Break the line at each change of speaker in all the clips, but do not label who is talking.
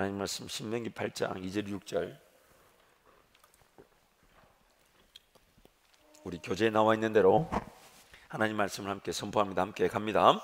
하나님 말씀 신명기 8장 2절 6절 우리 교재에 나와 있는 대로 하나님 말씀을 함께 선포합니다. 함께 갑니다.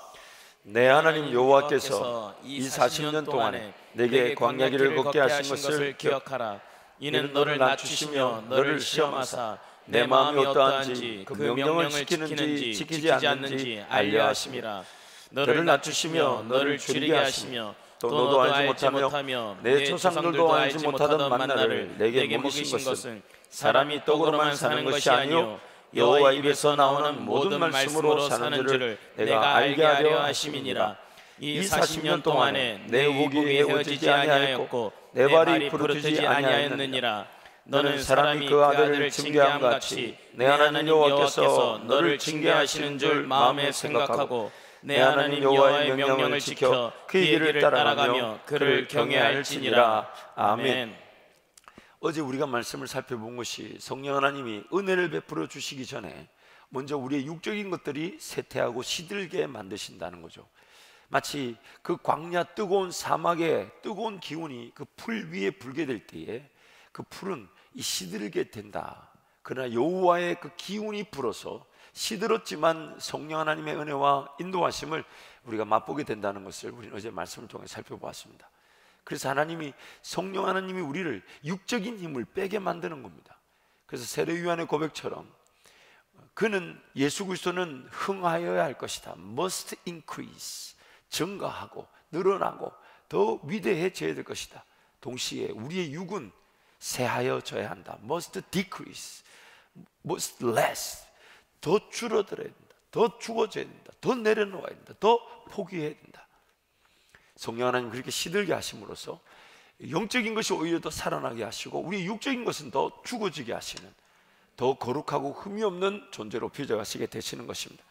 내 하나님 여호와께서 이 40년 동안에 내게 광야 길을 걷게 하신 것을 기억하라. 이는 너를 낮추시며 너를 시험하사 내 마음이 어떠한지 그 명령을 지키는지 지키지 않는지 알려 하심이라. 너를 낮추시며 너를 줄이게 하시며 또 너도 알지 못하며 내 조상들도 알지 못하던 만나를 내게 먹이신 것은 사람이 떡으로만 사는 것이 아니요 여호와 입에서 나오는 모든 말씀으로 사는 줄을 내가 알게 하려 하심이니라. 이 40년 동안에 내 목이 헤어지지 아니하였고 내 발이 부르트지 아니하였느니라. 너는 사람이 그 아들을 징계함 같이 내 하나님 여호와께서 너를 징계하시는 줄 마음에 생각하고 내 하나님 여호와의 명령을 지켜 그의 길을 따라가며 그를 경외할지니라. 아멘. 어제 우리가 말씀을 살펴본 것이 성령 하나님이 은혜를 베풀어 주시기 전에 먼저 우리의 육적인 것들이 쇠퇴하고 시들게 만드신다는 거죠. 마치 그 광야 뜨거운 사막의 뜨거운 기운이 그 풀 위에 불게 될 때에 그 풀은 이 시들게 된다. 그러나 여호와의 그 기운이 불어서 시들었지만 성령 하나님의 은혜와 인도하심을 우리가 맛보게 된다는 것을 우리는 어제 말씀을 통해 살펴보았습니다. 그래서 하나님이 성령 하나님이 우리를 육적인 힘을 빼게 만드는 겁니다. 그래서 세례 요한의 고백처럼 그는 예수 그리스도는 흥하여야 할 것이다. Must increase. 증가하고 늘어나고 더 위대해져야 될 것이다. 동시에 우리의 육은 쇠하여져야 한다. Must decrease. Must less. 더 줄어들어야 된다. 더 죽어져야 된다. 더 내려놓아야 된다. 더 포기해야 된다. 성령 하나님 그렇게 시들게 하심으로써 영적인 것이 오히려 더 살아나게 하시고 우리 육적인 것은 더 죽어지게 하시는 더 거룩하고 흠이 없는 존재로 빚어가시게 되시는 것입니다.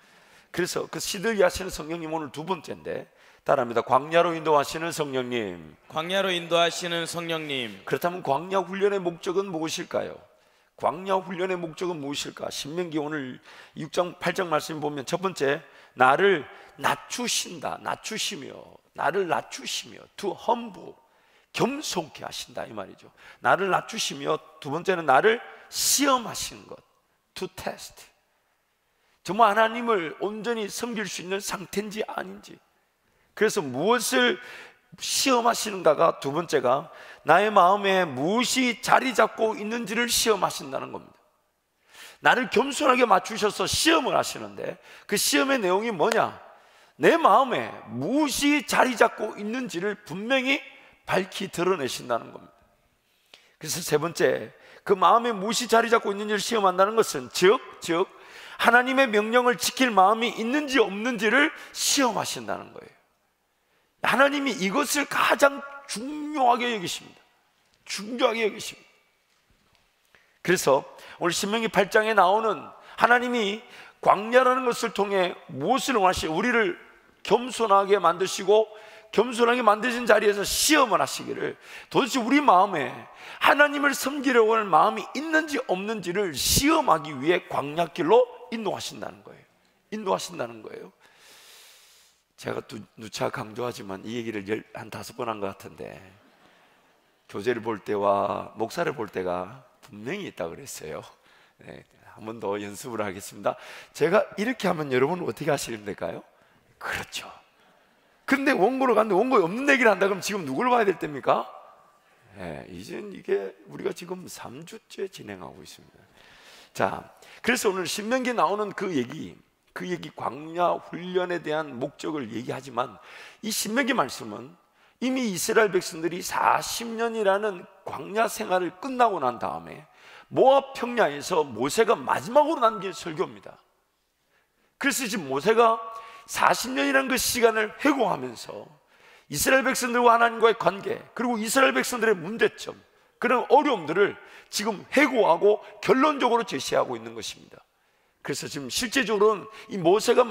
그래서 그 시들게 하시는 성령님 오늘 두 번째인데 따라합니다. 광야로 인도하시는 성령님.
광야로 인도하시는 성령님.
그렇다면 광야 훈련의 목적은 무엇일까요? 광야 훈련의 목적은 무엇일까? 신명기 오늘 6장 8장 말씀 보면 첫 번째 나를 낮추신다. 낮추시며 나를 낮추시며 to humble 겸손케 하신다 이 말이죠. 나를 낮추시며 두 번째는 나를 시험하시는 것 to test. 정말 하나님을 온전히 섬길 수 있는 상태인지 아닌지. 그래서 무엇을 시험하시는가가 두 번째가 나의 마음에 무엇이 자리 잡고 있는지를 시험하신다는 겁니다. 나를 겸손하게 맞추셔서 시험을 하시는데 그 시험의 내용이 뭐냐? 내 마음에 무엇이 자리 잡고 있는지를 분명히 밝히 드러내신다는 겁니다. 그래서 세 번째, 그 마음에 무엇이 자리 잡고 있는지를 시험한다는 것은 즉 하나님의 명령을 지킬 마음이 있는지 없는지를 시험하신다는 거예요. 하나님이 이것을 가장 중요하게 여기십니다. 중요하게 여기십니다. 그래서 오늘 신명기 8장에 나오는 하나님이 광야라는 것을 통해 무엇을 원하시고 우리를 겸손하게 만드시고 겸손하게 만드신 자리에서 시험을 하시기를 도대체 우리 마음에 하나님을 섬기려고 하는 마음이 있는지 없는지를 시험하기 위해 광야길로 인도하신다는 거예요. 인도하신다는 거예요. 제가 또 누차 강조하지만 이 얘기를 한 5번 한 것 같은데 교재를 볼 때와 목사를 볼 때가 분명히 있다고 그랬어요. 네, 한 번 더 연습을 하겠습니다. 제가 이렇게 하면 여러분은 어떻게 하시면 될까요? 그렇죠. 근데 원고를 갔는데 원고에 없는 얘기를 한다 그러면 지금 누굴 봐야 될 때입니까? 네, 이젠 이게 우리가 지금 3주째 진행하고 있습니다. 자, 그래서 오늘 신명기에 나오는 그 얘기 광야 훈련에 대한 목적을 얘기하지만 이 신명기 말씀은 이미 이스라엘 백성들이 40년이라는 광야 생활을 끝나고 난 다음에 모압 평야에서 모세가 마지막으로 남긴 설교입니다. 그래서 지금 모세가 40년이라는 그 시간을 회고하면서 이스라엘 백성들과 하나님과의 관계 그리고 이스라엘 백성들의 문제점 그런 어려움들을 지금 회고하고 결론적으로 제시하고 있는 것입니다. 그래서 지금 실제적으로는 이 모세가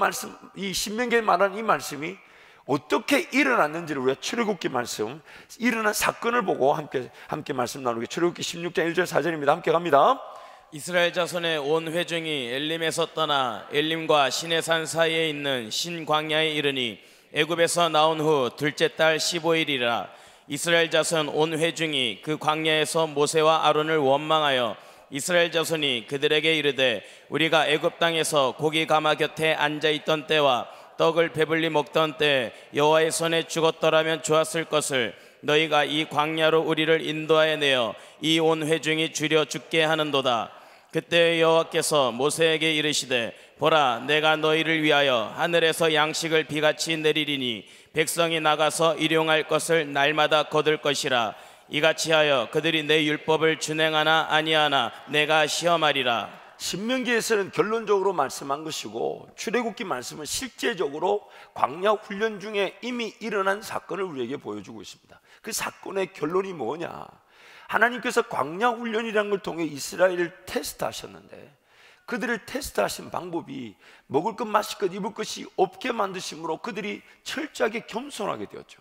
이 신명기에 말하는 이 말씀이 어떻게 일어났는지를 우리가 출애굽기 말씀 일어난 사건을 보고 함께 말씀 나누기 출애굽기 16장 1절 4절입니다. 함께 갑니다.
이스라엘 자손의 온 회중이 엘림에서 떠나 엘림과 시내산 사이에 있는 신광야에 이르니 애굽에서 나온 후 둘째 달 15일이라 이스라엘 자손 온 회중이 그 광야에서 모세와 아론을 원망하여 이스라엘 자손이 그들에게 이르되 우리가 애굽 땅에서 고기 가마 곁에 앉아 있던 때와 떡을 배불리 먹던 때 여호와의 손에 죽었더라면 좋았을 것을 너희가 이 광야로 우리를 인도하여 내어 이 온 회중이 죽여 죽게 하는도다. 그때 여호와께서 모세에게 이르시되 보라, 내가 너희를 위하여 하늘에서 양식을 비같이 내리리니 백성이 나가서 일용할 것을 날마다 거둘 것이라. 이같이 하여 그들이 내 율법을 준행하나 아니하나 내가 시험하리라.
신명기에서는 결론적으로 말씀한 것이고, 출애굽기 말씀은 실제적으로 광야 훈련 중에 이미 일어난 사건을 우리에게 보여주고 있습니다. 그 사건의 결론이 뭐냐? 하나님께서 광야 훈련이라는 걸 통해 이스라엘을 테스트하셨는데, 그들을 테스트하신 방법이 먹을 것, 마실 것, 입을 것이 없게 만드심으로 그들이 철저하게 겸손하게 되었죠.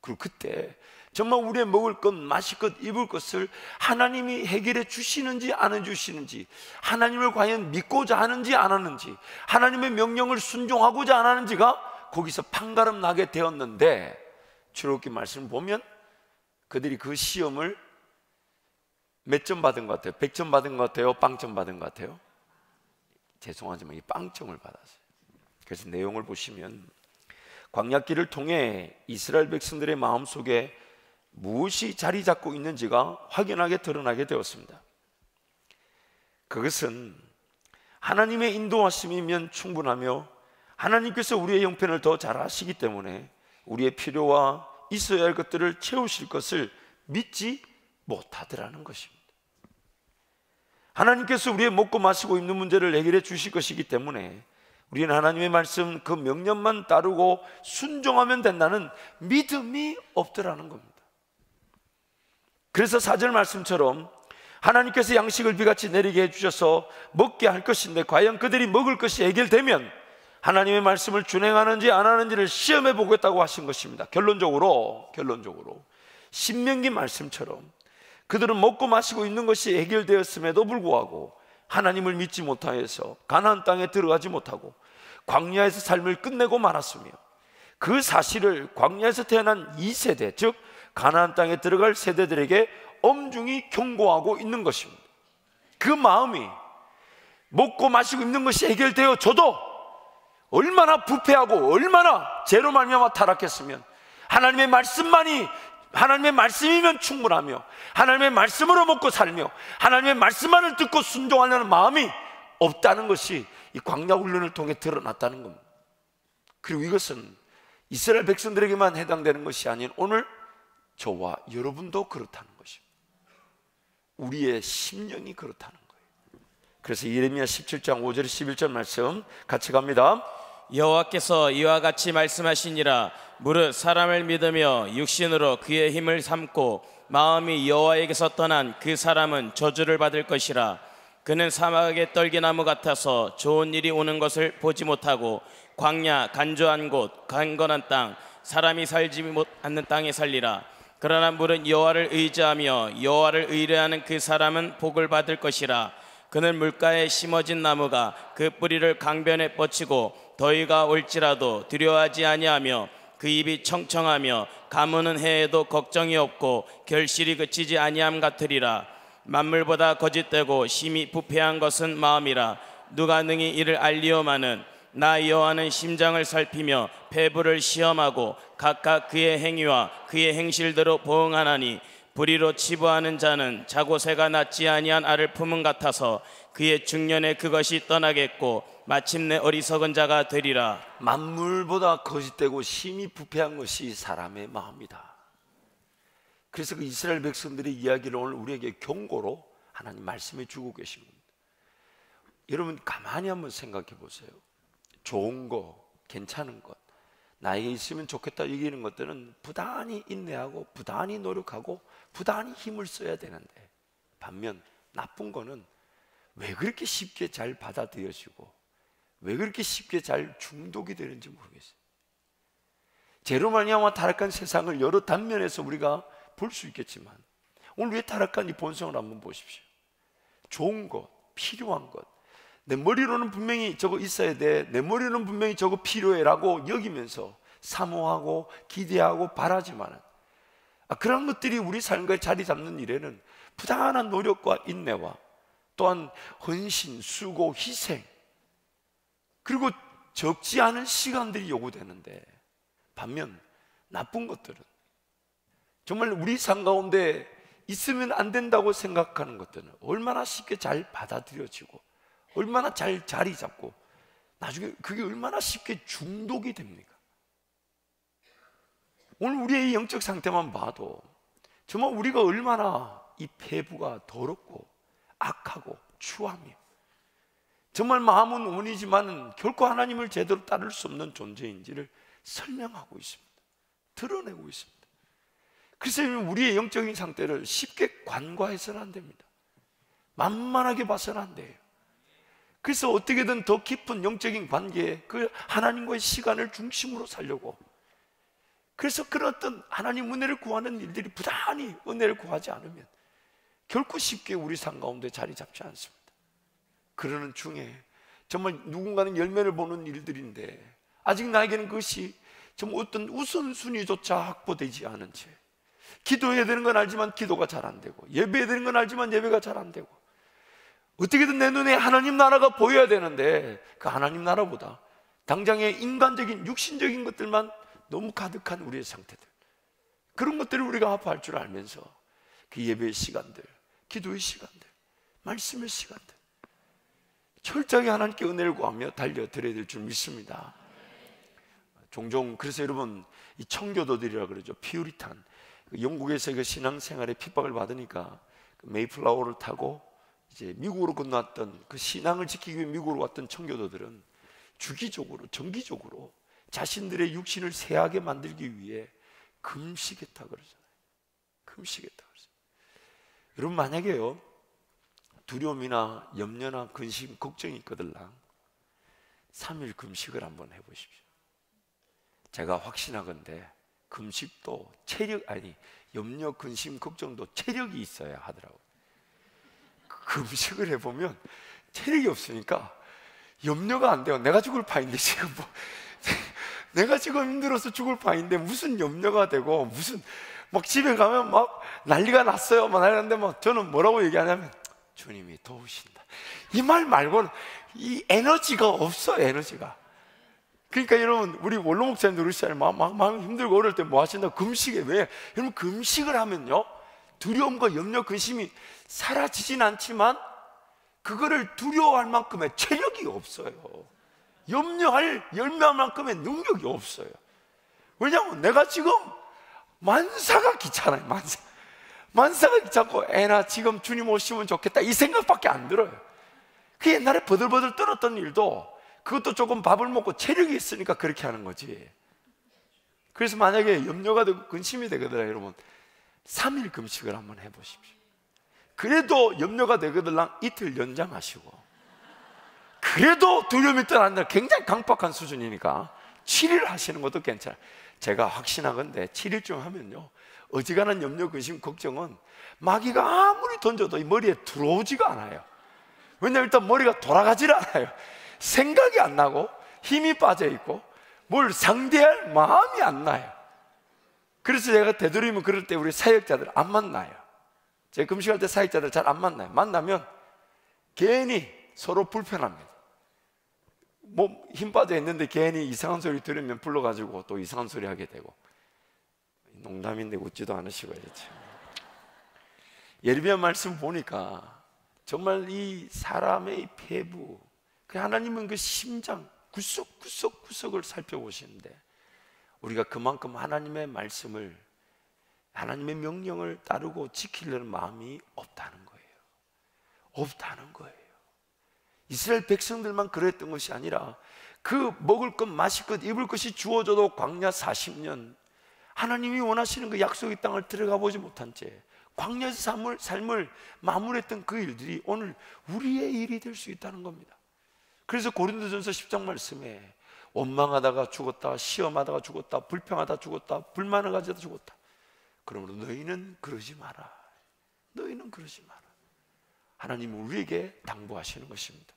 그리고 그때 정말 우리의 먹을 것, 마실 것, 입을 것을 하나님이 해결해 주시는지 안 주시는지, 하나님을 과연 믿고자 하는지 안 하는지, 하나님의 명령을 순종하고자 안 하는지가 거기서 판가름 나게 되었는데, 출애굽기 말씀을 보면 그들이 그 시험을 몇 점 받은 것 같아요? 100점 받은 것 같아요? 빵점 받은 것 같아요? 죄송하지만 이 빵점을 받았어요. 그래서 내용을 보시면 광야길을 통해 이스라엘 백성들의 마음속에 무엇이 자리 잡고 있는지가 확연하게 드러나게 되었습니다. 그것은 하나님의 인도하심이면 충분하며 하나님께서 우리의 형편을 더 잘 아시기 때문에 우리의 필요와 있어야 할 것들을 채우실 것을 믿지 못하더라는 것입니다. 하나님께서 우리의 먹고 마시고 입는 문제를 해결해 주실 것이기 때문에 우리는 하나님의 말씀 그 명령만 따르고 순종하면 된다는 믿음이 없더라는 겁니다. 그래서 4절 말씀처럼 하나님께서 양식을 비같이 내리게 해주셔서 먹게 할 것인데, 과연 그들이 먹을 것이 해결되면 하나님의 말씀을 준행하는지 안 하는지를 시험해 보겠다고 하신 것입니다. 결론적으로 신명기 말씀처럼 그들은 먹고 마시고 있는 것이 해결되었음에도 불구하고 하나님을 믿지 못하여서 가나안 땅에 들어가지 못하고 광야에서 삶을 끝내고 말았으며, 그 사실을 광야에서 태어난 2세대, 즉 가나안 땅에 들어갈 세대들에게 엄중히 경고하고 있는 것입니다. 그 마음이 먹고 마시고 입는 것이 해결되어져도 얼마나 부패하고 얼마나 죄로 말미암아 타락했으면 하나님의 말씀이면 충분하며 하나님의 말씀으로 먹고 살며 하나님의 말씀만을 듣고 순종하려는 마음이 없다는 것이 이 광야 훈련을 통해 드러났다는 겁니다. 그리고 이것은 이스라엘 백성들에게만 해당되는 것이 아닌 오늘 저와 여러분도 그렇다는 것입니다. 우리의 심령이 그렇다는 거예요. 그래서 예레미야 17장 5절 11절 말씀 같이 갑니다.
여호와께서 이와 같이 말씀하시니라. 무릇 사람을 믿으며 육신으로 그의 힘을 삼고 마음이 여호와에게서 떠난 그 사람은 저주를 받을 것이라. 그는 사막의 떨기나무 같아서 좋은 일이 오는 것을 보지 못하고 광야 간조한 곳 강건한 땅 사람이 살지 않는 땅에 살리라. 그러나 무릇 여호와를 의지하며 여호와를 의뢰하는 그 사람은 복을 받을 것이라. 그는 물가에 심어진 나무가 그 뿌리를 강변에 뻗치고 더위가 올지라도 두려워하지 아니하며 그 입이 청청하며 가무는 해에도 걱정이 없고 결실이 그치지 아니함 같으리라. 만물보다 거짓되고 심히 부패한 것은 마음이라. 누가 능히 이를 알리오마는 나 여호와는 심장을 살피며 폐부를 시험하고 각각 그의 행위와 그의 행실대로 보응하나니 불의로 치부하는 자는 자고새가 낫지 아니한 알을 품은 같아서 그의 중년에 그것이 떠나겠고 마침내 어리석은 자가 되리라.
만물보다 거짓되고 심히 부패한 것이 사람의 마음이다. 그래서 그 이스라엘 백성들의 이야기를 오늘 우리에게 경고로 하나님 말씀해 주고 계신 겁니다. 여러분 가만히 한번 생각해 보세요. 좋은 거, 괜찮은 것, 나에게 있으면 좋겠다 여기는 것들은 부단히 인내하고 부단히 노력하고 부단히 힘을 써야 되는데, 반면 나쁜 거는 왜 그렇게 쉽게 잘 받아들여지고 왜 그렇게 쉽게 잘 중독이 되는지 모르겠어요. 죄로 말미암아 타락한 세상을 여러 단면에서 우리가 볼 수 있겠지만 오늘 왜 타락한 이 본성을 한번 보십시오. 좋은 것, 필요한 것, 내 머리로는 분명히 저거 있어야 돼, 내 머리로는 분명히 저거 필요해 라고 여기면서 사모하고 기대하고 바라지만 그런 것들이 우리 삶에 자리 잡는 일에는 부단한 노력과 인내와 또한 헌신, 수고, 희생, 그리고 적지 않은 시간들이 요구되는데, 반면 나쁜 것들은, 정말 우리 삶 가운데 있으면 안 된다고 생각하는 것들은 얼마나 쉽게 잘 받아들여지고 얼마나 잘 자리 잡고 나중에 그게 얼마나 쉽게 중독이 됩니까? 오늘 우리의 영적 상태만 봐도 정말 우리가 얼마나 이 폐부가 더럽고 악하고 추하며 정말 마음은 원이지만 결코 하나님을 제대로 따를 수 없는 존재인지를 설명하고 있습니다. 드러내고 있습니다. 그래서 우리의 영적인 상태를 쉽게 간과해서는 안 됩니다. 만만하게 봐서는 안 돼요. 그래서 어떻게든 더 깊은 영적인 관계에 그 하나님과의 시간을 중심으로 살려고, 그래서 그런 어떤 하나님 은혜를 구하는 일들이 부단히 은혜를 구하지 않으면 결코 쉽게 우리 삶 가운데 자리 잡지 않습니다. 그러는 중에 정말 누군가는 열매를 보는 일들인데 아직 나에게는 그것이 정말 어떤 우선순위조차 확보되지 않은 채, 기도해야 되는 건 알지만 기도가 잘 안 되고, 예배해야 되는 건 알지만 예배가 잘 안 되고, 어떻게든 내 눈에 하나님 나라가 보여야 되는데 그 하나님 나라보다 당장의 인간적인 육신적인 것들만 너무 가득한 우리의 상태들, 그런 것들을 우리가 아파할 줄 알면서 그 예배의 시간들, 기도의 시간들, 말씀의 시간들 철저하게 하나님께 은혜를 구하며 달려드려야 될 줄 믿습니다. 종종 그래서 여러분 이 청교도들이라 그러죠. 피우리탄, 영국에서 그 신앙생활에 핍박을 받으니까 그 메이플라워를 타고 이제 미국으로 건너왔던, 그 신앙을 지키기 위해 미국으로 왔던 청교도들은 주기적으로 정기적으로 자신들의 육신을 세하게 만들기 위해 금식했다 그러잖아요. 금식했다 그러잖아요. 여러분 만약에요 두려움이나 염려나 근심, 걱정이 있거들랑 3일 금식을 한번 해보십시오. 제가 확신하건대 금식도 염려, 근심, 걱정도 체력이 있어야 하더라고요. 금식을 해보면 체력이 없으니까 염려가 안 돼요. 내가 죽을 판인데 지금 내가 지금 힘들어서 죽을 판인데 무슨 염려가 되고, 무슨 막 집에 가면 막 난리가 났어요. 막 난리 났는데 저는 뭐라고 얘기하냐면 주님이 도우신다, 이 말 말고는 이 에너지가 없어요. 에너지가. 그러니까 여러분 우리 원로 목사님들 그러시잖아요. 막 힘들고 어려울 때 뭐 하신다? 금식에. 왜? 여러분 금식을 하면요 두려움과 염려, 근심이 사라지진 않지만 그거를 두려워할 만큼의 체력이 없어요. 염려할 만큼의 능력이 없어요. 왜냐하면 내가 지금 만사가 귀찮아요. 만사가 귀찮고 애나 지금 주님 오시면 좋겠다 이 생각밖에 안 들어요. 그 옛날에 버들버들 떨었던 일도 그것도 조금 밥을 먹고 체력이 있으니까 그렇게 하는 거지. 그래서 만약에 염려가 되고 근심이 되거든요. 여러분 3일 금식을 한번 해보십시오. 그래도 염려가 되거든요. 이틀 연장하시고, 그래도 두려움이 떠난다, 굉장히 강박한 수준이니까 7일 하시는 것도 괜찮아요. 제가 확신하건대 7일쯤 하면요 어지간한 염려, 근심, 걱정은 마귀가 아무리 던져도 이 머리에 들어오지가 않아요. 왜냐하면 일단 머리가 돌아가질 않아요. 생각이 안 나고 힘이 빠져 있고 뭘 상대할 마음이 안 나요. 그래서 제가 되도록이면 그럴 때 우리 사역자들 안 만나요. 제가 금식할 때 사역자들 잘 안 만나요. 만나면 괜히 서로 불편합니다. 뭐 힘 빠져 있는데 괜히 이상한 소리 들으면 불러가지고 또 이상한 소리 하게 되고. 농담인데 웃지도 않으시고 이렇죠. 예레미야 말씀 보니까 정말 이 사람의 폐부, 그 하나님은 그 심장 구석구석을 살펴보시는데 우리가 그만큼 하나님의 말씀을, 하나님의 명령을 따르고 지키려는 마음이 없다는 거예요. 없다는 거예요. 이스라엘 백성들만 그랬던 것이 아니라 그 먹을 것, 마실 것, 입을 것이 주어져도 광야 40년 하나님이 원하시는 그 약속의 땅을 들어가 보지 못한 채 광야에서 삶을 마무리했던 그 일들이 오늘 우리의 일이 될 수 있다는 겁니다. 그래서 고린도전서 10장 말씀에 원망하다가 죽었다, 시험하다가 죽었다, 불평하다 죽었다, 불만을 가지다 죽었다. 그러므로 너희는 그러지 마라. 너희는 그러지 마라. 하나님은 우리에게 당부하시는 것입니다.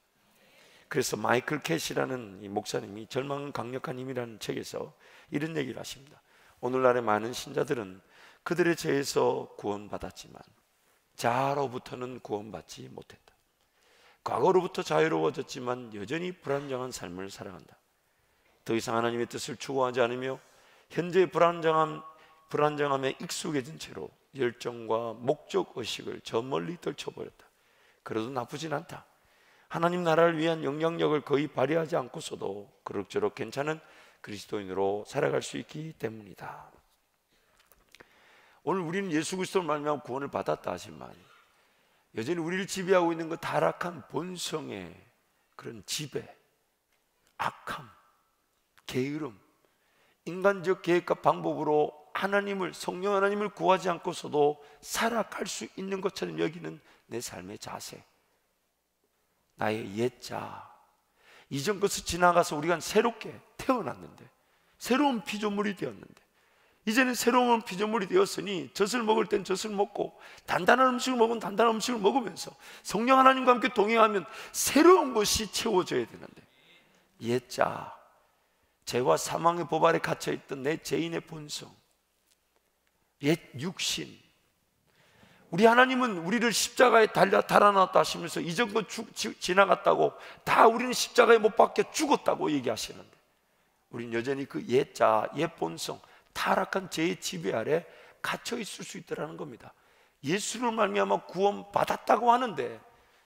그래서 마이클 캣이라는 이 목사님이 절망은 강력한 힘이라는 책에서 이런 얘기를 하십니다. 오늘날의 많은 신자들은 그들의 죄에서 구원받았지만 자아로부터는 구원받지 못했다. 과거로부터 자유로워졌지만 여전히 불안정한 삶을 살아간다. 더 이상 하나님의 뜻을 추구하지 않으며 현재의 불안정함에 익숙해진 채로 열정과 목적의식을 저 멀리 떨쳐버렸다. 그래도 나쁘진 않다. 하나님 나라를 위한 영향력을 거의 발휘하지 않고서도 그럭저럭 괜찮은 그리스도인으로 살아갈 수 있기 때문이다. 오늘 우리는 예수 그리스도를 말미암아 구원을 받았다 하지만 여전히 우리를 지배하고 있는 그 타락한 본성의 그런 지배, 악함, 게으름, 인간적 계획과 방법으로 하나님을, 성령 하나님을 구하지 않고서도 살아갈 수 있는 것처럼 여기는 내 삶의 자세, 나의 옛자, 이전 것을 지나가서 우리가 새롭게 태어났는데, 새로운 피조물이 되었는데, 이제는 새로운 피조물이 되었으니 젖을 먹을 땐 젖을 먹고 단단한 음식을 먹으면 단단한 음식을 먹으면서 성령 하나님과 함께 동행하면 새로운 것이 채워져야 되는데, 옛자, 죄와 사망의 법 아래 갇혀있던 내 죄인의 본성, 옛 육신, 우리 하나님은 우리를 십자가에 달아놨다 하시면서 이전 건 지나갔다고, 다 우리는 십자가에 못 박혀 죽었다고 얘기하시는데 우리는 여전히 그 옛자, 옛 본성, 타락한 죄의 지배 아래 갇혀 있을 수 있다는 겁니다. 예수를 말미암아 구원 받았다고 하는데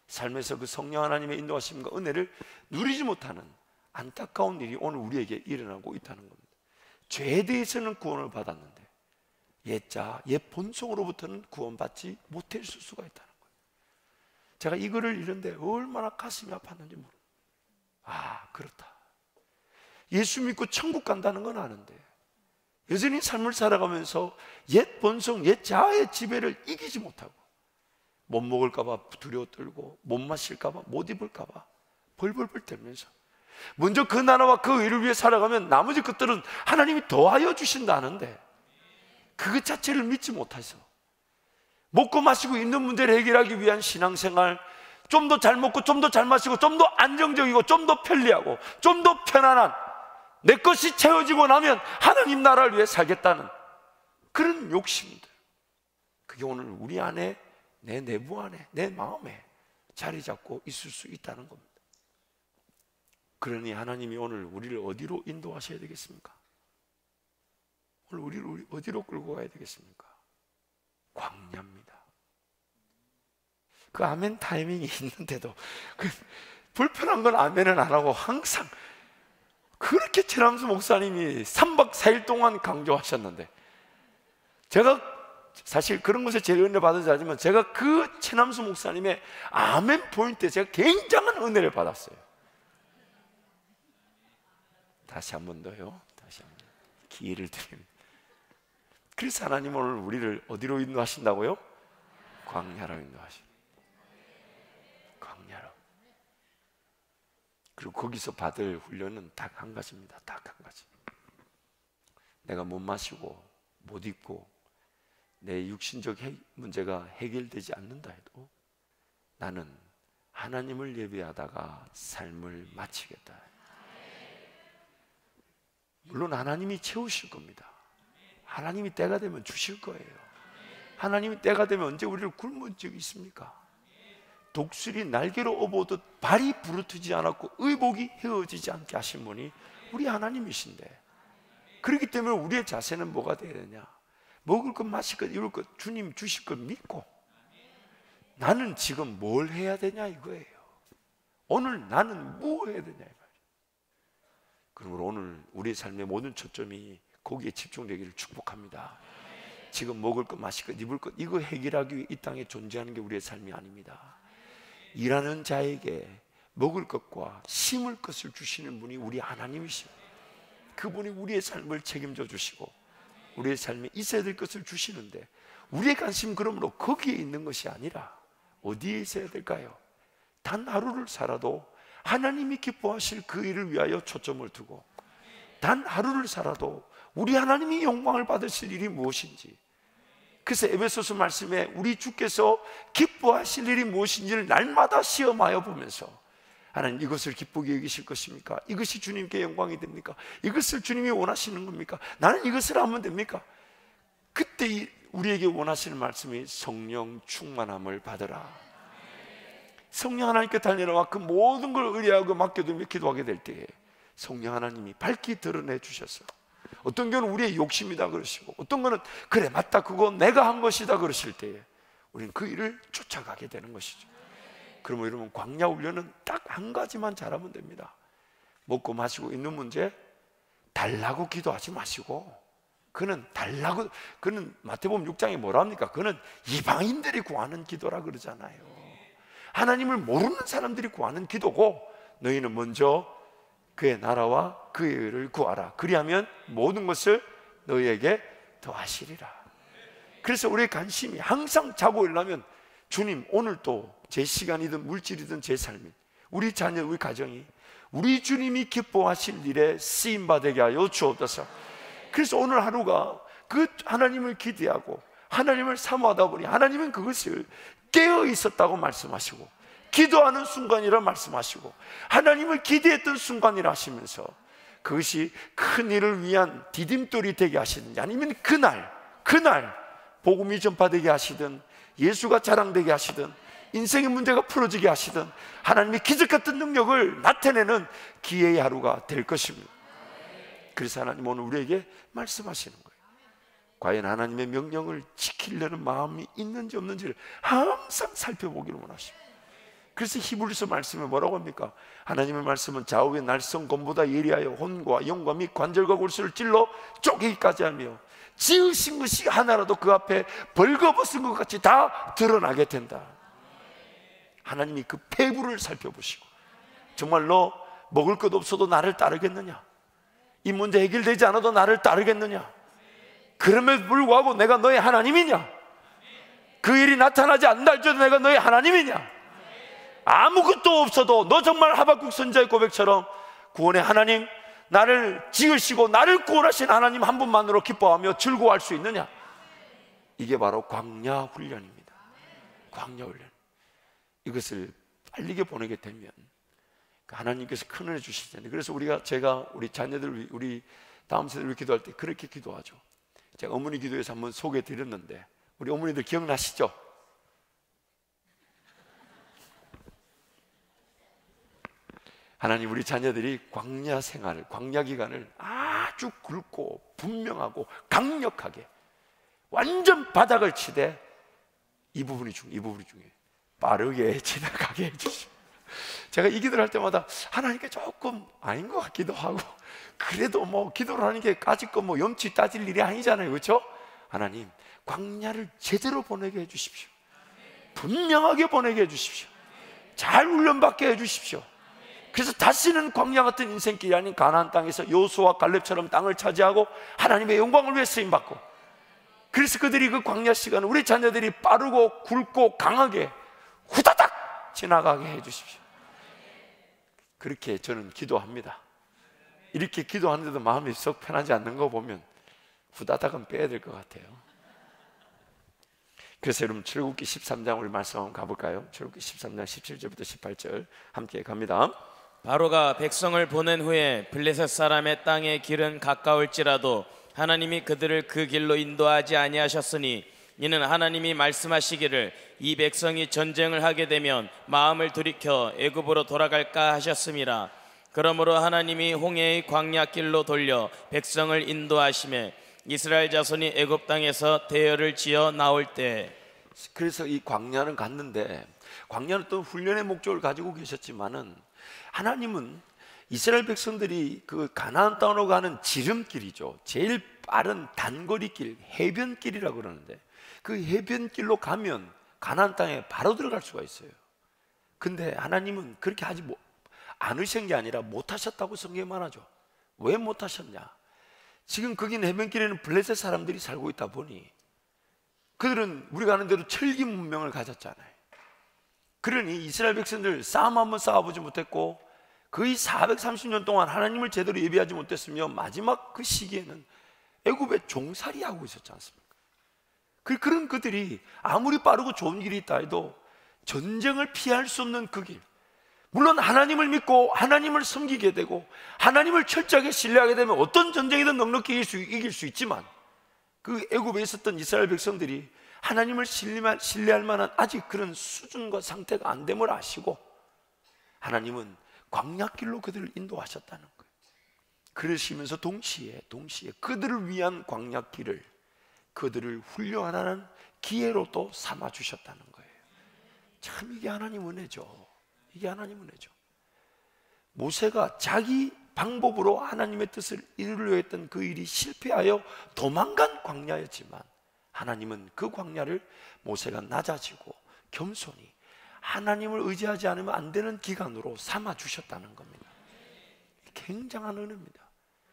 삶에서 그 성령 하나님의 인도하심과 은혜를 누리지 못하는 안타까운 일이 오늘 우리에게 일어나고 있다는 겁니다. 죄에 대해서는 구원을 받았는데 옛자, 옛 본성으로부터는 구원받지 못했을 수가 있다는 거예요. 제가 이거를 이런데 얼마나 가슴이 아팠는지 모릅니다. 아, 그렇다. 예수 믿고 천국 간다는 건 아는데 여전히 삶을 살아가면서 옛 본성, 옛 자아의 지배를 이기지 못하고 못 먹을까 봐 두려워 떨고 못 마실까 봐, 못 입을까 봐 벌벌벌 떨면서 먼저 그 나라와 그 의를 위해 살아가면 나머지 것들은 하나님이 더하여 주신다는데 그것 자체를 믿지 못해서 먹고 마시고 있는 문제를 해결하기 위한 신앙생활, 좀 더 잘 먹고 좀 더 잘 마시고 좀 더 안정적이고 좀 더 편리하고 좀 더 편안한 내 것이 채워지고 나면 하나님 나라를 위해 살겠다는 그런 욕심들, 그게 오늘 우리 안에, 내 내부 안에, 내 마음에 자리 잡고 있을 수 있다는 겁니다. 그러니 하나님이 오늘 우리를 어디로 인도하셔야 되겠습니까? 오늘 우리를 어디로 끌고 가야 되겠습니까? 광야입니다. 그 아멘 타이밍이 있는데도 그 불편한 건 아멘은 안 하고 항상 그렇게 최남수 목사님이 3박 4일 동안 강조하셨는데, 제가 사실 그런 것에 제일 은혜 받은 자지만 제가 그 최남수 목사님의 아멘 포인트에 제가 굉장한 은혜를 받았어요. 다시 한 번 더요. 다시 한 번 기회를 드립니다. 그래서 하나님 오늘 우리를 어디로 인도하신다고요? 광야로 인도하십니다. 광야로. 그리고 거기서 받을 훈련은 딱 한 가지입니다. 딱 한 가지. 내가 못 마시고 못 입고 내 육신적 문제가 해결되지 않는다 해도 나는 하나님을 예배하다가 삶을 마치겠다. 물론 하나님이 채우실 겁니다. 하나님이 때가 되면 주실 거예요. 하나님이 때가 되면 언제 우리를 굶은 적이 있습니까? 독수리 날개로 업어도 발이 부르트지 않았고 의복이 헤어지지 않게 하신 분이 우리 하나님이신데, 그렇기 때문에 우리의 자세는 뭐가 되어야 되냐? 먹을 것, 마실 것, 이럴 것 주님 주실 것 믿고 나는 지금 뭘 해야 되냐 이거예요. 오늘 나는 뭐 해야 되냐 이거예요. 그러므로 오늘 우리의 삶의 모든 초점이 거기에 집중되기를 축복합니다. 지금 먹을 것, 마실 것, 입을 것 이거 해결하기 위해 이 땅에 존재하는 게 우리의 삶이 아닙니다. 일하는 자에게 먹을 것과 심을 것을 주시는 분이 우리 하나님이십니다. 그분이 우리의 삶을 책임져 주시고 우리의 삶에 있어야 될 것을 주시는데 우리의 관심 그러므로 거기에 있는 것이 아니라 어디에 있어야 될까요? 단 하루를 살아도 하나님이 기뻐하실 그 일을 위하여 초점을 두고, 단 하루를 살아도 우리 하나님이 영광을 받으실 일이 무엇인지, 그래서 에베소서 말씀에 우리 주께서 기뻐하실 일이 무엇인지를 날마다 시험하여 보면서 하나님 이것을 기쁘게 여기실 것입니까? 이것이 주님께 영광이 됩니까? 이것을 주님이 원하시는 겁니까? 나는 이것을 하면 됩니까? 그때 우리에게 원하시는 말씀이 성령 충만함을 받으라. 성령 하나님께 달려나와 그 모든 걸 의뢰하고 맡겨두며 기도하게 될 때에 성령 하나님이 밝히 드러내 주셔서, 어떤 경우는 우리의 욕심이다 그러시고, 어떤 거는 그래 맞다 그거 내가 한 것이다 그러실 때에 우리는 그 일을 쫓아가게 되는 것이죠. 그러면 여러분, 광야 훈련은 딱 한 가지만 잘하면 됩니다. 먹고 마시고 있는 문제 달라고 기도하지 마시고, 그는 달라고, 그는 마태복음 6장에 뭐라 합니까? 그는 이방인들이 구하는 기도라 그러잖아요. 하나님을 모르는 사람들이 구하는 기도고, 너희는 먼저 그의 나라와 그의 의를 구하라. 그리하면 모든 것을 너희에게 더하시리라. 그래서 우리의 관심이 항상 자고 일어나면, 주님 오늘 또 제 시간이든 물질이든 제 삶이, 우리 자녀, 우리 가정이 우리 주님이 기뻐하실 일에 쓰임받게 하여 주옵소서. 그래서 오늘 하루가 그 하나님을 기대하고 하나님을 사모하다 보니 하나님은 그것을 깨어 있었다고 말씀하시고, 기도하는 순간이라 말씀하시고, 하나님을 기대했던 순간이라 하시면서 그것이 큰 일을 위한 디딤돌이 되게 하시든지, 아니면 그날 복음이 전파되게 하시든, 예수가 자랑되게 하시든, 인생의 문제가 풀어지게 하시든, 하나님의 기적 같은 능력을 나타내는 기회의 하루가 될 것입니다. 그래서 하나님 오늘 우리에게 말씀하시는 거예요. 과연 하나님의 명령을 지키려는 마음이 있는지 없는지를 항상 살펴보기를 원하십니다. 그래서 히브리서 말씀에 뭐라고 합니까? 하나님의 말씀은 좌우의 날성검보다 예리하여 혼과 영과 및 관절과 골수를 찔러 쪼개기까지 하며 지으신 것이 하나라도 그 앞에 벌거벗은 것 같이 다 드러나게 된다. 하나님이 그 폐부를 살펴보시고, 정말로 먹을 것 없어도 나를 따르겠느냐? 이 문제 해결되지 않아도 나를 따르겠느냐? 그럼에도 불구하고 내가 너의 하나님이냐? 그 일이 나타나지 않는다 할지라도 내가 너의 하나님이냐? 아무것도 없어도 너 정말 하박국 선지자의 고백처럼 구원의 하나님, 나를 지으시고 나를 구원하신 하나님 한 분만으로 기뻐하며 즐거워할 수 있느냐? 이게 바로 광야 훈련입니다. 광야 훈련. 이것을 빨리게 보내게 되면 하나님께서 큰 은혜 주실 텐데, 그래서 제가 우리 자녀들, 우리 다음 세대를 기도할 때 그렇게 기도하죠. 제가 어머니 기도에서 한번 소개해 드렸는데, 우리 어머니들 기억나시죠? 하나님, 우리 자녀들이 광야 생활을, 광야 기간을 아주 굵고 분명하고 강력하게 완전 바닥을 치되 이 부분이 중요해요. 빠르게 지나가게 해주시오. 제가 이 기도를 할 때마다 하나님께 조금 아닌 것 같기도 하고, 그래도 뭐 기도를 하는 게 까짓 거 염치 따질 일이 아니잖아요, 그렇죠? 하나님, 광야를 제대로 보내게 해주십시오. 분명하게 보내게 해주십시오. 잘 훈련받게 해주십시오. 그래서 다시는 광야 같은 인생길이 아닌 가나안 땅에서 여호수아와 갈렙처럼 땅을 차지하고 하나님의 영광을 위해 쓰임받고, 그래서 그들이 그 광야 시간을 우리 자녀들이 빠르고 굵고 강하게 후다닥 지나가게 해주십시오. 그렇게 저는 기도합니다. 이렇게 기도하는데도 마음이 썩 편하지 않는 거 보면 후다닥은 빼야 될 것 같아요. 그래서 여러분, 출애굽기 13장 우리 말씀 한번 가볼까요? 출애굽기 13장 17절부터 18절 함께 갑니다.
바로가 백성을 보낸 후에 블레셋 사람의 땅의 길은 가까울지라도 하나님이 그들을 그 길로 인도하지 아니하셨으니, 이는 하나님이 말씀하시기를 이 백성이 전쟁을 하게 되면 마음을 돌이켜 애굽으로 돌아갈까 하셨음이라. 그러므로 하나님이 홍해의 광야 길로 돌려 백성을 인도하시매 이스라엘 자손이 애굽 땅에서 대열을 지어 나올 때.
그래서 이 광야는 갔는데, 광야는 또 훈련의 목적을 가지고 계셨지만은 하나님은 이스라엘 백성들이 그 가나안 땅으로 가는 지름길이죠. 제일 빠른 단거리길, 해변길이라고 그러는데, 그 해변길로 가면 가나안 땅에 바로 들어갈 수가 있어요. 근데 하나님은 그렇게 하지 않으신 게 아니라 못하셨다고 성경에 말하죠. 왜 못하셨냐? 지금 거긴 해변길에는 블레셋 사람들이 살고 있다 보니 그들은 우리가 아는 대로 철기 문명을 가졌잖아요. 그러니 이스라엘 백성들 싸움 한번 싸워보지 못했고 거의 430년 동안 하나님을 제대로 예배하지 못했으며 마지막 그 시기에는 애굽에 종살이하고 있었지 않습니까? 그런 그들이 아무리 빠르고 좋은 길이 있다 해도 전쟁을 피할 수 없는 그 길, 물론 하나님을 믿고 하나님을 섬기게 되고 하나님을 철저하게 신뢰하게 되면 어떤 전쟁이든 넉넉히 이길 수 있지만 그 애굽에 있었던 이스라엘 백성들이 하나님을 신뢰할 만한 아직 그런 수준과 상태가 안 됨을 아시고 하나님은 광야길로 그들을 인도하셨다는 거예요. 그러시면서 동시에 그들을 위한 광야길을 그들을 훈련하는 기회로 또 삼아 주셨다는 거예요. 참 이게 하나님 은혜죠. 이게 하나님 은혜죠. 모세가 자기 방법으로 하나님의 뜻을 이루려 했던 그 일이 실패하여 도망간 광야였지만 하나님은 그 광야를 모세가 낮아지고 겸손히 하나님을 의지하지 않으면 안 되는 기간으로 삼아 주셨다는 겁니다. 굉장한 은혜입니다.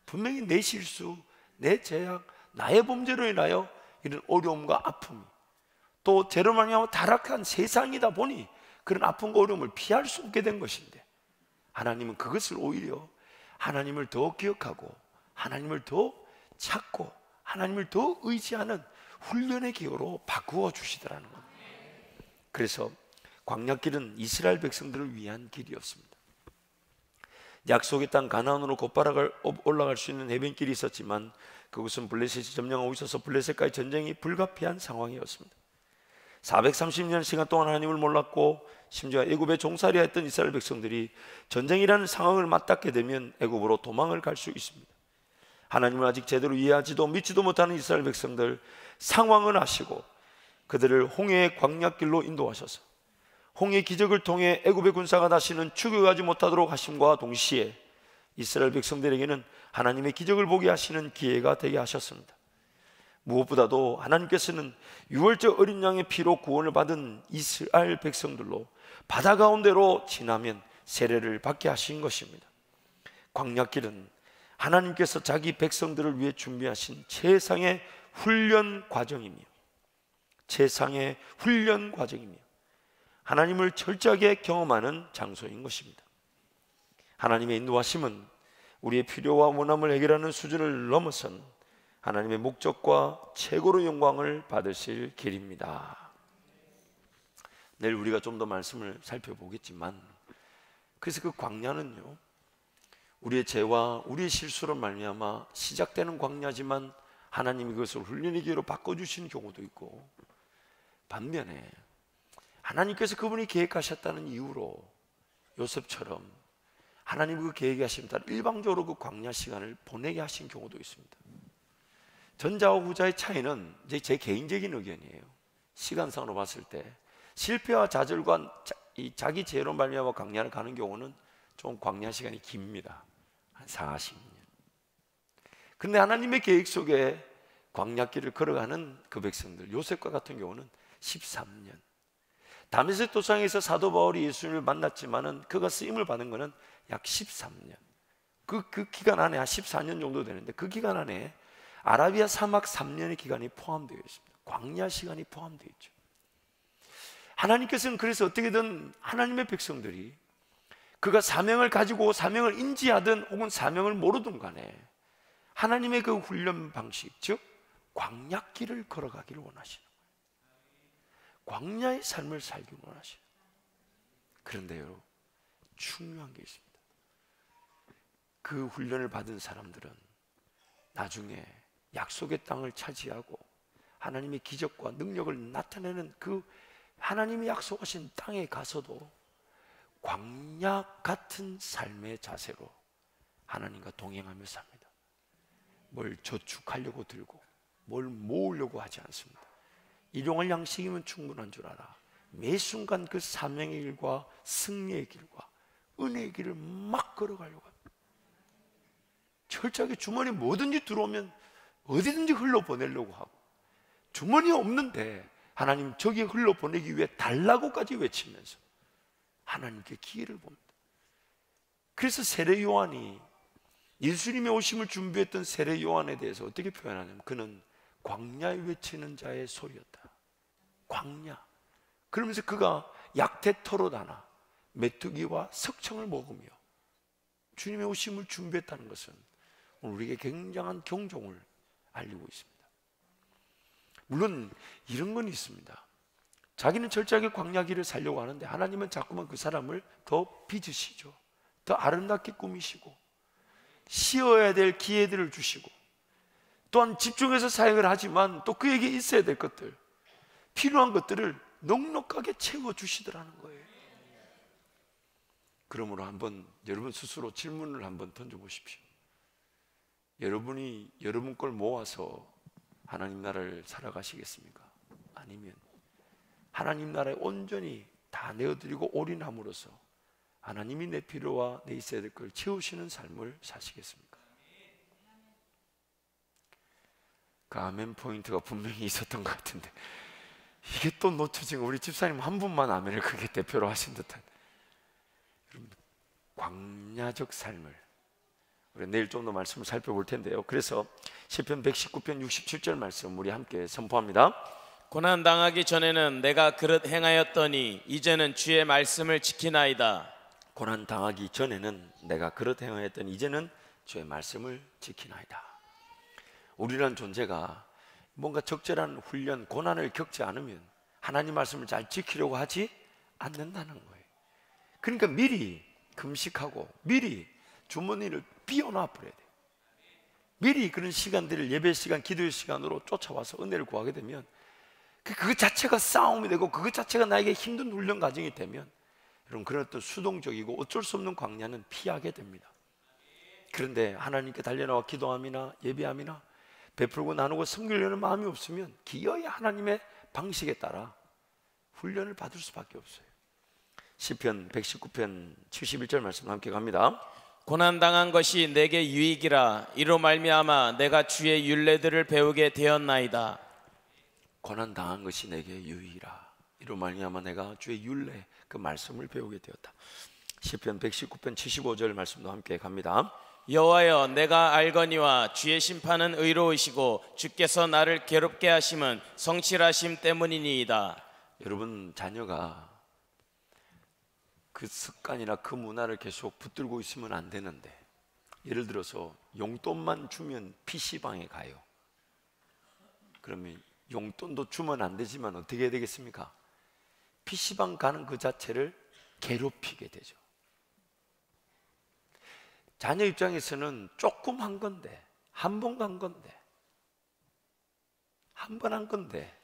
분명히 내 실수, 내 죄악, 나의 범죄로 인하여 이런 어려움과 아픔이 또 죄로 말미암아 타락한 세상이다 보니 그런 아픔과 어려움을 피할 수 없게 된 것인데 하나님은 그것을 오히려 하나님을 더 기억하고 하나님을 더 찾고 하나님을 더 의지하는 훈련의 기회로 바꾸어 주시더라는 겁니다. 그래서 광야길은 이스라엘 백성들을 위한 길이었습니다. 약속의 땅 가나안으로 곧바로 올라갈 수 있는 해변길이 있었지만 그곳은 블레셋이 점령하고 있어서 블레셋과의 전쟁이 불가피한 상황이었습니다. 430년 시간 동안 하나님을 몰랐고 심지어 애굽에 종살이 했던 이스라엘 백성들이 전쟁이라는 상황을 맞닿게 되면 애굽으로 도망을 갈 수 있습니다. 하나님을 아직 제대로 이해하지도 믿지도 못하는 이스라엘 백성들 상황을 아시고 그들을 홍해의 광야길로 인도하셔서 홍해 기적을 통해 애굽의 군사가 다시는 추격하지 못하도록 하심과 동시에 이스라엘 백성들에게는 하나님의 기적을 보게 하시는 기회가 되게 하셨습니다. 무엇보다도 하나님께서는 유월절 어린 양의 피로 구원을 받은 이스라엘 백성들로 바다 가운데로 지나면 세례를 받게 하신 것입니다. 광야길은 하나님께서 자기 백성들을 위해 준비하신 최상의 훈련 과정이며 하나님을 철저하게 경험하는 장소인 것입니다. 하나님의 인도하심은 우리의 필요와 원함을 해결하는 수준을 넘어선 하나님의 목적과 최고로 영광을 받으실 길입니다. 내일 우리가 좀 더 말씀을 살펴보겠지만 그래서 그 광야는요 우리의 죄와 우리의 실수로 말미암아 시작되는 광야지만 하나님이 그것을 훈련의 기회로 바꿔주시는 경우도 있고 반면에 하나님께서 그분이 계획하셨다는 이유로 요셉처럼 하나님 그 계획하심 따라 일방적으로 그 광야 시간을 보내게 하신 경우도 있습니다. 전자와 후자의 차이는 이제 제 개인적인 의견이에요. 시간상으로 봤을 때 실패와 좌절과 자기 죄로 말미암아 광야를 가는 경우는 좀 광야 시간이 깁니다. 한 40년. 근데 하나님의 계획 속에 광야길을 걸어가는 그 백성들 요셉과 같은 경우는 13년. 다메섹 도상에서 사도 바울이 예수님을 만났지만은 그가 쓰임을 받은 것은 약 13년. 그 기간 안에 한 14년 정도 되는데 그 기간 안에 아라비아 사막 3년의 기간이 포함되어 있습니다. 광야 시간이 포함되어 있죠. 하나님께서는 그래서 어떻게든 하나님의 백성들이 그가 사명을 가지고 사명을 인지하든 혹은 사명을 모르든 간에 하나님의 그 훈련 방식, 즉 광야길을 걸어가기를 원하시는 거예요. 광야의 삶을 살기를 원하시는 거예요. 그런데요, 중요한 게 있습니다. 그 훈련을 받은 사람들은 나중에 약속의 땅을 차지하고 하나님의 기적과 능력을 나타내는 그 하나님이 약속하신 땅에 가서도 광야 같은 삶의 자세로 하나님과 동행하며 삽니다. 뭘 저축하려고 들고 뭘 모으려고 하지 않습니다. 일용할 양식이면 충분한 줄 알아. 매 순간 그 사명의 길과 승리의 길과 은혜의 길을 막 걸어가려고 합니다. 철저하게 주머니에 뭐든지 들어오면 어디든지 흘러보내려고 하고 주머니에 없는데 하나님 저기에 흘러보내기 위해 달라고까지 외치면서 하나님께 기회를 봅니다. 그래서 세례 요한이 예수님의 오심을 준비했던 세례 요한에 대해서 어떻게 표현하냐면 그는 광야에 외치는 자의 소리였다. 광야. 그러면서 그가 약태터로 다나 메뚜기와 석청을 먹으며 주님의 오심을 준비했다는 것은 우리에게 굉장한 경종을 알리고 있습니다. 물론 이런 건 있습니다. 자기는 철저하게 광야길을 살려고 하는데 하나님은 자꾸만 그 사람을 더 빚으시죠. 더 아름답게 꾸미시고 쉬어야 될 기회들을 주시고 또한 집중해서 사역을 하지만 또 그에게 있어야 될 것들, 필요한 것들을 넉넉하게 채워주시더라는 거예요. 그러므로 한번 여러분 스스로 질문을 한번 던져보십시오. 여러분이 여러분 걸 모아서 하나님 나라를 살아가시겠습니까? 아니면 하나님 나라에 온전히 다 내어드리고 올인함으로써 하나님이 내 필요와 내 있어야 될 걸 채우시는 삶을 사시겠습니까? 그 아멘 포인트가 분명히 있었던 것 같은데 이게 또 놓쳐진 거, 우리 집사님 한 분만 아멘을 크게 대표로 하신 듯한, 여러분 광야적 삶을 우리 내일 좀 더 말씀을 살펴볼 텐데요. 그래서 시편 119편 67절 말씀 우리 함께 선포합니다.
고난 당하기 전에는 내가 그릇 행하였더니 이제는 주의 말씀을 지키나이다.
고난 당하기 전에는 내가 그릇 행하였더니 이제는 주의 말씀을 지키나이다. 우리란 존재가 뭔가 적절한 훈련, 고난을 겪지 않으면 하나님 말씀을 잘 지키려고 하지 않는다는 거예요. 그러니까 미리 금식하고 미리 주머니를 비워놔 버려야 돼요. 미리 그런 시간들을 예배 시간, 기도의 시간으로 쫓아와서 은혜를 구하게 되면 그 자체가 싸움이 되고 그 자체가 나에게 힘든 훈련 과정이 되면 여러분 그런 어떤 수동적이고 어쩔 수 없는 광야는 피하게 됩니다. 그런데 하나님께 달려나와 기도함이나 예배함이나 베풀고 나누고 섬기려는 마음이 없으면 기어이 하나님의 방식에 따라 훈련을 받을 수밖에 없어요. 시편 119편 71절 말씀 함께 갑니다.
고난 당한 것이 내게 유익이라. 이로 말미암아 내가 주의 율례들을 배우게 되었나이다.
고난 당한 것이 내게 유익이라. 이로 말미암아 내가 주의 율례, 그 말씀을 배우게 되었다. 시편 119편 75절 말씀도 함께 갑니다.
여호와여, 내가 알거니와 주의 심판은 의로우시고 주께서 나를 괴롭게 하심은 성실하심 때문이니이다.
여러분 자녀가 그 습관이나 그 문화를 계속 붙들고 있으면 안 되는데, 예를 들어서 용돈만 주면 PC방에 가요. 그러면 용돈도 주면 안 되지만 어떻게 해야 되겠습니까? PC방 가는 그 자체를 괴롭히게 되죠. 자녀 입장에서는 조금 한 건데, 한 번 간 건데, 한 번 한 건데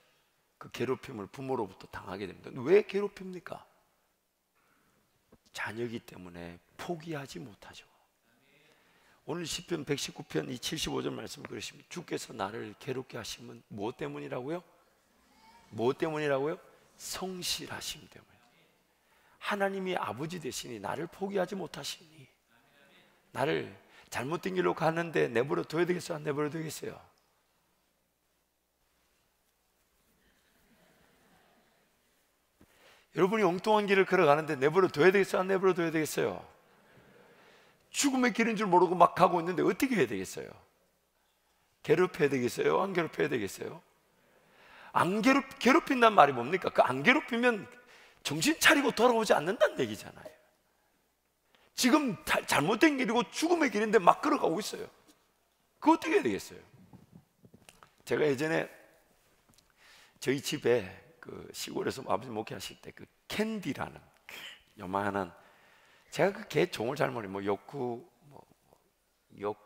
그 괴롭힘을 부모로부터 당하게 됩니다. 왜 괴롭힙니까? 자녀이기 때문에 포기하지 못하죠. 오늘 시편 119편 이 75절 말씀을 그러십니다. 주께서 나를 괴롭게 하시면 무엇 때문이라고요? 무엇 때문이라고요? 성실하심 때문에. 하나님이 아버지 되시니 나를 포기하지 못하시니, 나를 잘못된 길로 가는데 내버려 둬야 되겠어요? 안 내버려 둬야겠어요? 여러분이 엉뚱한 길을 걸어가는데 내버려 둬야 되겠어요? 안 내버려 둬야 되겠어요? 죽음의 길인 줄 모르고 막 가고 있는데 어떻게 해야 되겠어요? 괴롭혀야 되겠어요? 안 괴롭혀야 되겠어요? 안 괴롭힌다는 말이 뭡니까? 그 안 괴롭히면 정신 차리고 돌아오지 않는다는 얘기잖아요. 지금 잘못된 길이고 죽음의 길인데 막 걸어가고 있어요. 그거 어떻게 해야 되겠어요? 제가 예전에 저희 집에 그 시골에서 아버지 목회하실 때 그 캔디라는 요만한, 제가 그 개 종을 잘 모르겠어요. 뭐 요크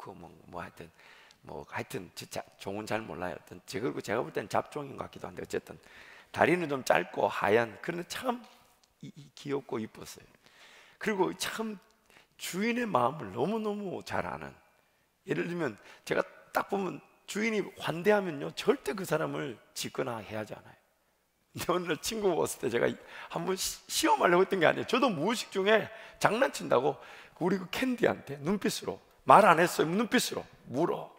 하여튼 진짜 종은 잘 몰라요. 제가 볼 때는 잡종인 것 같기도 한데 어쨌든 다리는 좀 짧고 하얀, 그런데 참 귀엽고 이뻤어요. 그리고 참 주인의 마음을 너무너무 잘 아는, 예를 들면 제가 딱 보면 주인이 환대하면요 절대 그 사람을 짖거나 해야지 않아요. 근데 오늘 친구가 왔을 때 제가 한번 시험하려고 했던 게 아니에요. 저도 무의식 중에 장난친다고 우리 그 캔디한테 눈빛으로, 말 안 했어요, 눈빛으로 물어.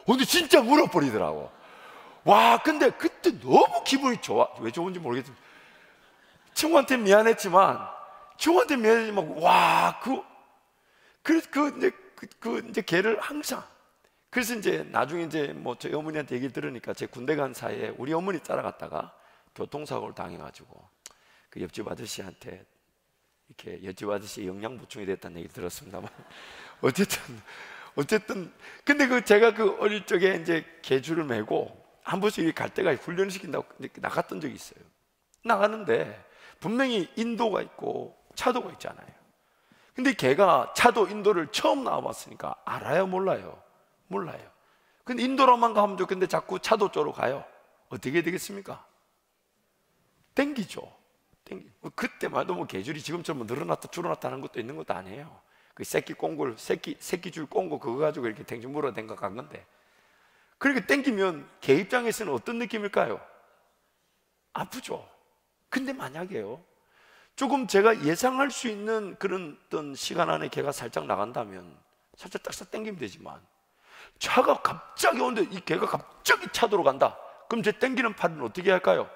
근데 진짜 물어버리더라고. 와, 근데 그때 너무 기분이 좋아. 왜 좋은지 모르겠지만 친구한테 미안했지만 와, 이제 걔를 항상, 그래서 이제 나중에 이제 뭐 저희 어머니한테 얘기 들으니까 제 군대 간 사이에 우리 어머니 따라갔다가 교통사고를 당해가지고 그 옆집 아저씨한테 이렇게 옆집 아저씨 영양 보충이 됐다는 얘기 들었습니다만 어쨌든 근데 제가 그 어릴 적에 이제 개줄을 메고 한 번씩 갈 때가 훈련을 시킨다고 나갔던 적이 있어요. 나가는데 분명히 인도가 있고 차도가 있잖아요. 근데 걔가 차도 인도를 처음 나와봤으니까 알아요, 몰라요? 몰라요. 근데 인도로만 가면 좋겠는데 자꾸 차도 쪽으로 가요. 어떻게 되겠습니까? 땡기죠. 그때마다 뭐 계절이 지금처럼 늘어났다 줄어났다는 것도 있는 것도 아니에요. 그 새끼줄 꽁고 그거 가지고 이렇게 댕중 물어 댕가 간 건데, 그렇게 땡기면 개 입장에서는 어떤 느낌일까요? 아프죠. 근데 만약에요, 조금 제가 예상할 수 있는 그런 어떤 시간 안에 개가 살짝 나간다면 살짝 딱딱 땡기면 되지만, 차가 갑자기 오는데 이 개가 갑자기 차도로 간다. 그럼 제 땡기는 팔은 어떻게 할까요?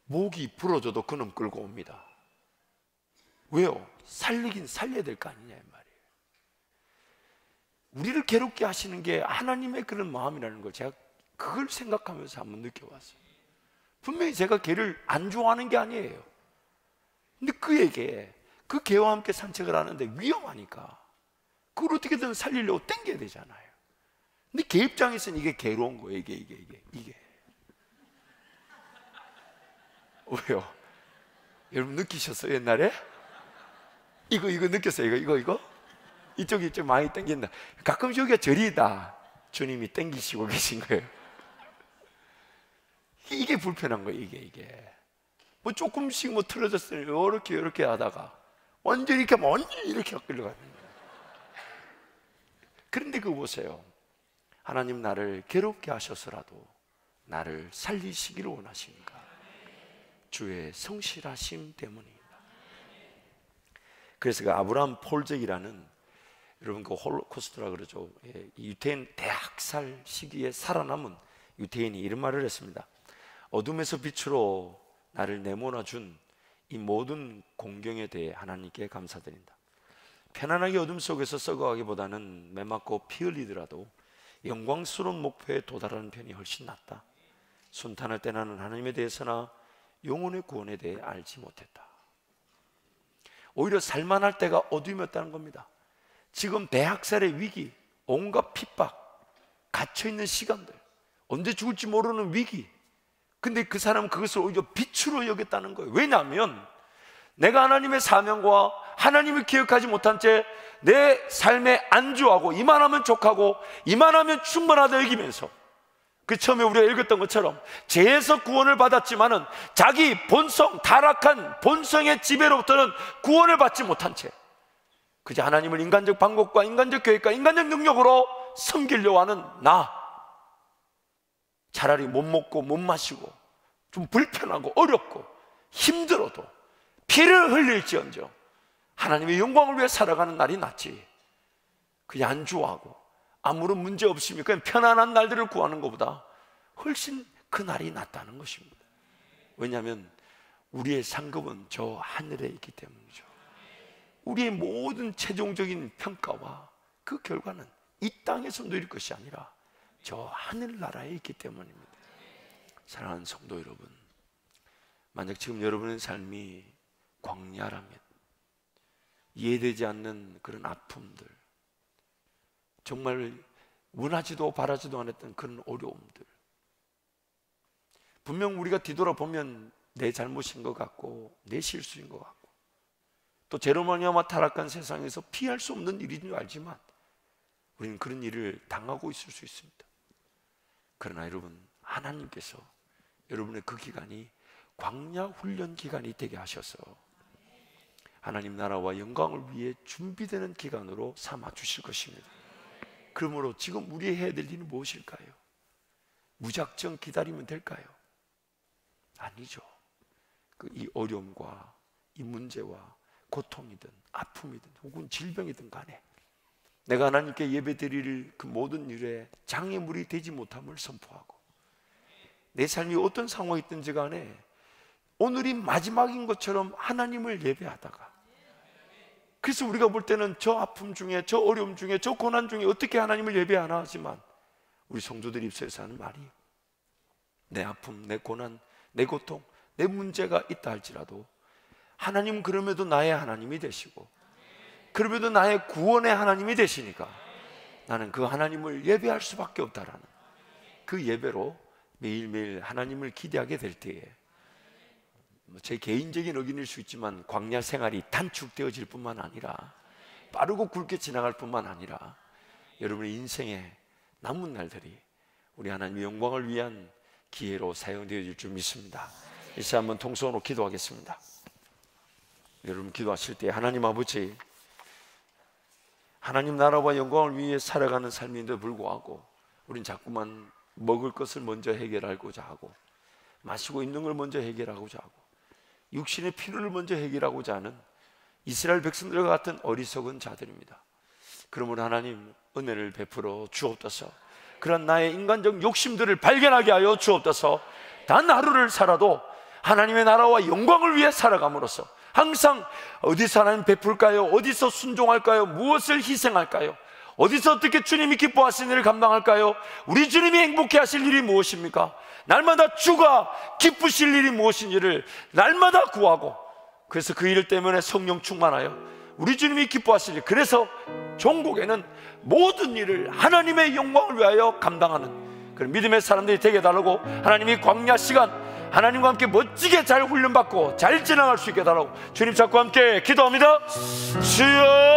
목이 부러져도 그놈 끌고 옵니다. 왜요? 살리긴 살려야 될 거 아니냐 이 말이에요. 우리를 괴롭게 하시는 게 하나님의 그런 마음이라는 걸 제가 그걸 생각하면서 한번 느껴봤어요. 분명히 제가 개를 안 좋아하는 게 아니에요. 근데 그에게 그 개와 함께 산책을 하는데 위험하니까 그걸 어떻게든 살리려고 땡겨야 되잖아요. 근데 개 입장에서는 이게 괴로운 거예요. 이게 왜요? 여러분 느끼셨어요? 옛날에? 이거 느꼈어요? 이거? 이쪽 많이 땡긴다. 가끔 여기가 절이다. 주님이 땡기시고 계신 거예요. 이게 불편한 거예요. 이게 뭐 조금씩 뭐 틀어졌어요. 이렇게 하다가 완전히 이렇게 끌려가는 거예요. 그런데 그거 보세요. 하나님 나를 괴롭게 하셔서라도 나를 살리시기를 원하십니까? 주의 성실하심 때문입니다. 그래서 그 아브라함 폴잭이라는, 여러분 그 홀로코스트라 그러죠. 유태인 대학살 시기에 살아남은 유태인이 이런 말을 했습니다. 어둠에서 빛으로 나를 내모나 준 이 모든 공경에 대해 하나님께 감사드린다. 편안하게 어둠 속에서 썩어가기보다는 메맞고 피 흘리더라도 영광스러운 목표에 도달하는 편이 훨씬 낫다. 순탄할 때 나는 하나님에 대해서나 영혼의 구원에 대해 알지 못했다. 오히려 살만할 때가 어둠이었다는 겁니다. 지금 대학살의 위기, 온갖 핍박, 갇혀있는 시간들, 언제 죽을지 모르는 위기. 근데 그 사람은 그것을 오히려 빛으로 여겼다는 거예요. 왜냐하면 내가 하나님의 사명과 하나님을 기억하지 못한 채 내 삶에 안주하고 이만하면 족하고 이만하면 충분하다 여기면서, 그 처음에 우리가 읽었던 것처럼 죄에서 구원을 받았지만은 자기 본성, 타락한 본성의 지배로부터는 구원을 받지 못한 채 그저 하나님을 인간적 방법과 인간적 계획과 인간적 능력으로 섬기려고 하는 나, 차라리 못 먹고 못 마시고 좀 불편하고 어렵고 힘들어도 피를 흘릴지언정 하나님의 영광을 위해 살아가는 날이 낫지, 그냥 안주하고 아무런 문제 없으면 그냥 편안한 날들을 구하는 것보다 훨씬 그 날이 낫다는 것입니다. 왜냐하면 우리의 상급은 저 하늘에 있기 때문이죠. 우리의 모든 최종적인 평가와 그 결과는 이 땅에서 누릴 것이 아니라 저 하늘나라에 있기 때문입니다. 사랑하는 성도 여러분, 만약 지금 여러분의 삶이 광야라면, 이해되지 않는 그런 아픔들, 정말 원하지도 바라지도 않았던 그런 어려움들, 분명 우리가 뒤돌아보면 내 잘못인 것 같고 내 실수인 것 같고 또 죄로 말미암아 타락한 세상에서 피할 수 없는 일인 줄 알지만 우리는 그런 일을 당하고 있을 수 있습니다. 그러나 여러분, 하나님께서 여러분의 그 기간이 광야 훈련 기간이 되게 하셔서 하나님 나라와 영광을 위해 준비되는 기간으로 삼아 주실 것입니다. 그러므로 지금 우리 해야 될 일은 무엇일까요? 무작정 기다리면 될까요? 아니죠. 이 어려움과 이 문제와 고통이든 아픔이든 혹은 질병이든 간에 내가 하나님께 예배드릴 그 모든 일에 장애물이 되지 못함을 선포하고, 내 삶이 어떤 상황이 있든지 간에 오늘이 마지막인 것처럼 하나님을 예배하다가, 그래서 우리가 볼 때는 저 아픔 중에, 저 어려움 중에, 저 고난 중에 어떻게 하나님을 예배하나 하지만 우리 성도들 입술에서 하는 말이, 내 아픔, 내 고난, 내 고통, 내 문제가 있다 할지라도 하나님은 그럼에도 나의 하나님이 되시고 그럼에도 나의 구원의 하나님이 되시니까 나는 그 하나님을 예배할 수밖에 없다라는 그 예배로 매일매일 하나님을 기대하게 될 때에 제 개인적인 의견일 수 있지만 광야 생활이 단축되어질 뿐만 아니라 빠르고 굵게 지나갈 뿐만 아니라 여러분의 인생에 남은 날들이 우리 하나님의 영광을 위한 기회로 사용되어질 줄 믿습니다. 이 시간 한번 통성으로 기도하겠습니다. 여러분 기도하실 때 하나님 아버지, 하나님 나라와 영광을 위해 살아가는 삶인데 불구하고 우린 자꾸만 먹을 것을 먼저 해결하고자 하고 마시고 있는 걸 먼저 해결하고자 하고 육신의 필요를 먼저 해결하고자 하는 이스라엘 백성들과 같은 어리석은 자들입니다. 그러므로 하나님 은혜를 베풀어 주옵소서. 그런 나의 인간적 욕심들을 발견하게 하여 주옵소서. 단 하루를 살아도 하나님의 나라와 영광을 위해 살아감으로써 항상 어디서 하나님 베풀까요? 어디서 순종할까요? 무엇을 희생할까요? 어디서 어떻게 주님이 기뻐하시는 일을 감당할까요? 우리 주님이 행복해 하실 일이 무엇입니까? 날마다 주가 기쁘실 일이 무엇인지를 날마다 구하고, 그래서 그 일 때문에 성령 충만하여 우리 주님이 기뻐하실 일, 그래서 종국에는 모든 일을 하나님의 영광을 위하여 감당하는 그런 믿음의 사람들이 되게 해달라고, 하나님이 광야 시간 하나님과 함께 멋지게 잘 훈련받고 잘 지나갈 수 있게 해달라고 주님 찾고 함께 기도합니다. 주여